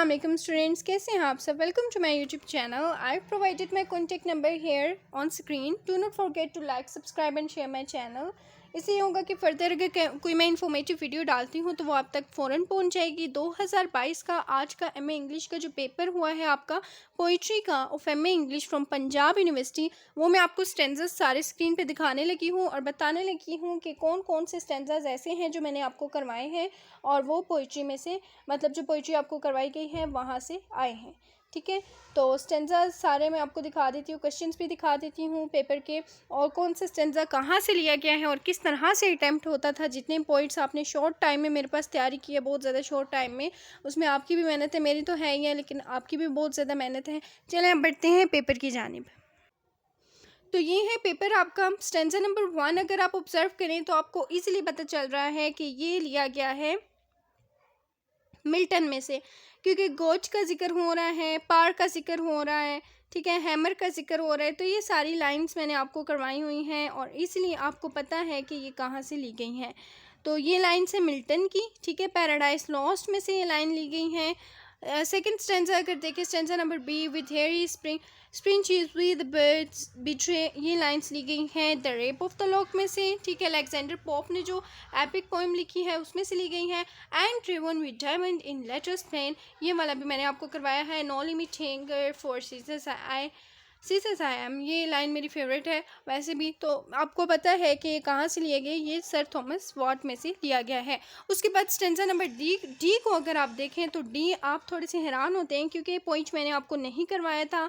अस्सलाम वालेकुम स्टूडेंट्स, कैसे हैं आप सब। Welcome to my YouTube channel. I provided my contact number here on screen. Do not forget to like, subscribe and share my channel. इससे ये होगा कि फर्दर अगर कोई मैं इन्फॉर्मेटिव वीडियो डालती हूँ तो वो आप तक फ़ौरन पहुँच जाएगी। 2022 का आज का एमए इंग्लिश का जो पेपर हुआ है आपका पोइट्री का of MA English from Punjab university, वो मैं आपको स्टेंजास सारे स्क्रीन पे दिखाने लगी हूँ और बताने लगी हूँ कि कौन कौन से स्टेंजास ऐसे हैं जो मैंने आपको करवाए हैं और वो पोइट्री में से मतलब जो पोइट्री आपको करवाई गई है वहाँ से आए हैं। ठीक है, तो स्टेंजा सारे मैं आपको दिखा देती हूँ, क्वेश्चंस भी दिखा देती हूँ पेपर के, और कौन सा स्टेंजा कहाँ से लिया गया है और किस तरह से अटैम्प्ट होता था। जितने पॉइंट्स आपने शॉर्ट टाइम में मेरे पास तैयारी की है, बहुत ज़्यादा शॉर्ट टाइम में, उसमें आपकी भी मेहनत है, मेरी तो है ही है लेकिन आपकी भी बहुत ज़्यादा मेहनत है। चलें अब बढ़ते हैं पेपर की जानिब। तो ये है पेपर आपका स्टेंजा नंबर 1। अगर आप ऑब्जर्व करें तो आपको ईजिली पता चल रहा है कि ये लिया गया है मिल्टन में से, क्योंकि गोच का जिक्र हो रहा है, पार का जिक्र हो रहा है, ठीक है, हैमर का जिक्र हो रहा है। तो ये सारी लाइंस मैंने आपको करवाई हुई हैं और इसलिए आपको पता है कि ये कहाँ से ली गई हैं। तो ये लाइन्स है मिल्टन की, ठीक है, पैराडाइज लॉस्ट में से ये लाइन ली गई हैं। सेकंड स्टेंजा अगर देखें, stanza number B, with hairy springes with birds betray, ये लाइंस ली गई हैं the rape of the lock में से, ठीक है, अलेक्जेंडर पॉप ने जो एपिक पोएम लिखी है उसमें से ली गई हैं। And driven with diamond in letters plain, ये वाला भी मैंने आपको करवाया है। No limit hanger for seizers I am, ये लाइन मेरी फेवरेट है वैसे भी। तो आपको पता है कि ये कहाँ से लिए गए, ये सर थॉमस वॉट में से लिया गया है। उसके बाद स्टेंजा नंबर डी को अगर आप देखें तो डी आप थोड़े से हैरान होते हैं क्योंकि ये पॉइंट मैंने आपको नहीं करवाया था,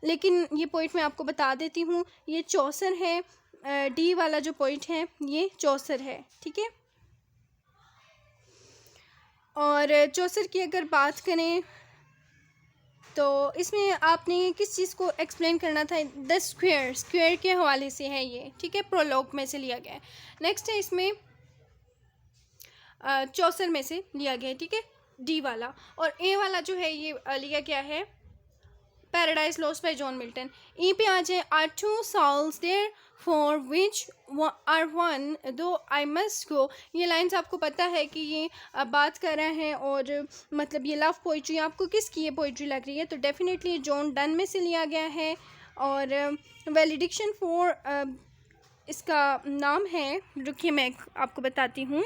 लेकिन ये पॉइंट मैं आपको बता देती हूँ। ये चौसर है, डी वाला जो पॉइंट है ये चौसर है, ठीक है। और चौसर की अगर बात करें तो इसमें आपने किस चीज़ को एक्सप्लेन करना था, द स्क्वायर के हवाले से है ये, ठीक है, प्रोलॉग में से लिया गया है। नेक्स्ट है इसमें चौसर में से लिया गया है, ठीक है, डी वाला। और ए वाला जो है ये लिया गया है Paradise Lost by John Milton. E पे आ जाए, are two souls there for which are one do I must go, ये लाइंस आपको पता है कि ये बात कर रहे हैं और मतलब ये लव पोइट्री आपको किसकी ये पोइट्री लग रही है, तो डेफिनेटली जॉन डन में से लिया गया है। और वैलिडिक्शन फॉर इसका नाम है, रुकिए मैं आपको बताती हूँ।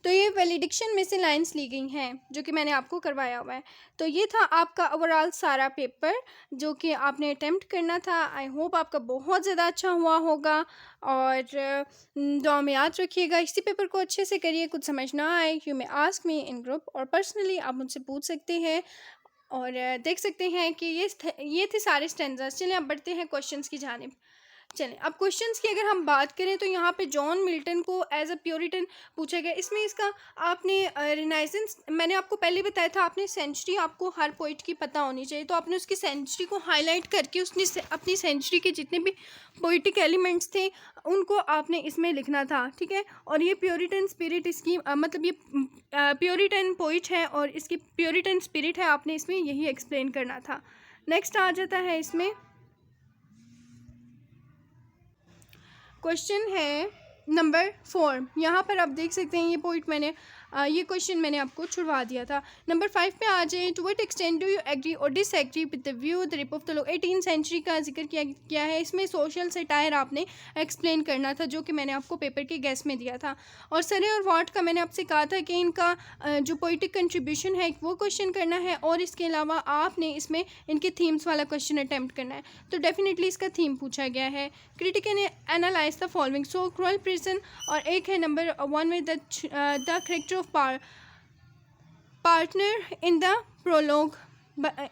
तो ये वैलिडिक्शन में से लाइंस ली गई हैं जो कि मैंने आपको करवाया हुआ है। तो ये था आपका ओवरऑल सारा पेपर जो कि आपने अटेम्प्ट करना था। आई होप आपका बहुत ज़्यादा अच्छा हुआ होगा और दुआ में याद रखिएगा। इसी पेपर को अच्छे से करिए, कुछ समझ ना आए you may ask me in group, और पर्सनली आप मुझसे पूछ सकते हैं और देख सकते हैं कि ये थे सारे स्टेंजास। चलिए अब बढ़ते हैं क्वेश्चंस की जानिब। चलें अब क्वेश्चंस की अगर हम बात करें तो यहाँ पे जॉन मिल्टन को एज अ प्योरिटन पूछा गया। इसमें इसका आपने रिनाइसेंस, मैंने आपको पहले बताया था, आपने सेंचुरी आपको हर पोइट की पता होनी चाहिए, तो आपने उसकी सेंचुरी को हाईलाइट करके उसने अपनी सेंचुरी के जितने भी पोइटिक एलिमेंट्स थे उनको आपने इसमें लिखना था, ठीक है। और ये प्योरिटन स्पिरिट इसकी मतलब ये प्योरिटन पोइट है और इसकी प्योरिटन स्पिरिट है, आपने इसमें यही एक्सप्लेन करना था। नेक्स्ट आ जाता है इसमें क्वेश्चन है नंबर 4। यहाँ पर आप देख सकते हैं ये पॉइंट मैंने ये क्वेश्चन मैंने आपको छुड़वा दिया था। नंबर 5 पे आ जाए, to what extent do you agree और disagree with the view the rape of the law, 18th century का जिक्र किया है। इसमें सोशल सेटायर आपने एक्सप्लेन करना था जो कि मैंने आपको पेपर के गेस में दिया था। और सरे और वॉट का मैंने आपसे कहा था कि इनका जो पोइटिक कंट्रीब्यूशन है वो क्वेश्चन करना है और इसके अलावा आपने इसमें इनके थीम्स वाला क्वेश्चन अटैम्प्ट करना है। तो डेफिनेटली इसका थीम पूछा गया है, critical analyse the following, so cruel prison, और एक है नंबर 1 में the character of Pardoner in the prologue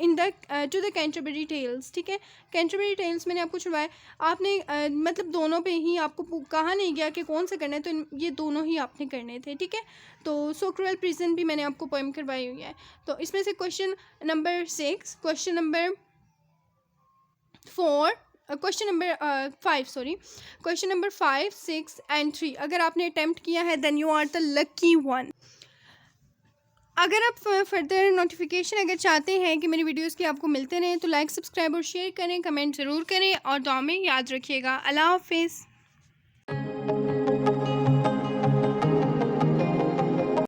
in the to the Canterbury Tales, ठीक है। कैंटरबरी टेल्स मैंने आपको छुड़वाया, आपने मतलब दोनों पे ही आपको कहा नहीं गया कि कौन सा करना है, तो ये दोनों ही आपने करने थे, ठीक है। तो सो क्रूअल प्रिजन भी मैंने आपको पोएम करवाई हुई है। तो इसमें से question number 6, question number 4, question number 5 sorry, question number 5, 6 and 3 अगर आपने अटैम्प्ट किया है then you are the lucky one. अगर आप फर्दर नोटिफिकेशन अगर चाहते हैं कि मेरी वीडियोस के आपको मिलते रहें तो लाइक, सब्सक्राइब और शेयर करें, कमेंट ज़रूर करें और दुआ में याद रखिएगा। अल्लाह हाफिज़।